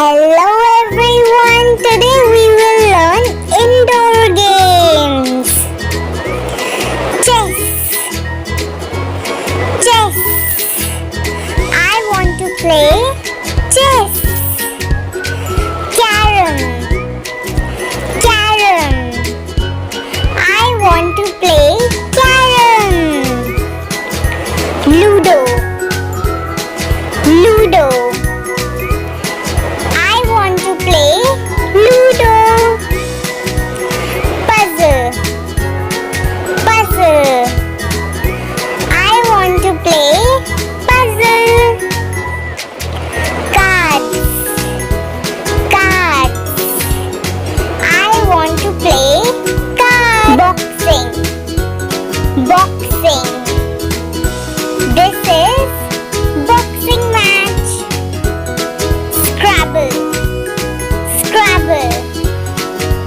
Hello everyone, today we will learn indoor games. Chess. Chess. I want to play chess. Carom. Carom. I want to play carom. Ludo. Ludo. Play Ludo. Puzzle. Puzzle. I want to play puzzle. Cards. Cards. I want to play cards. Boxing. Boxing. This is boxing match. Scrabble. Scrabble.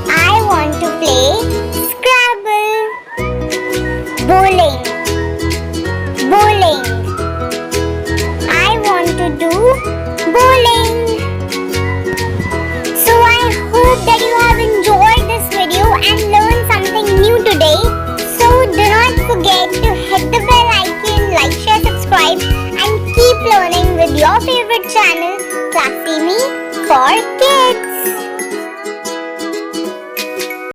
I want to play Scrabble. Bowling. Bowling. I want to do bowling. So I hope that you have enjoyed this video and learned something new today. So do not forget to hit the bell icon, like, share, subscribe and keep learning with your favorite channel, Classyme for Kids.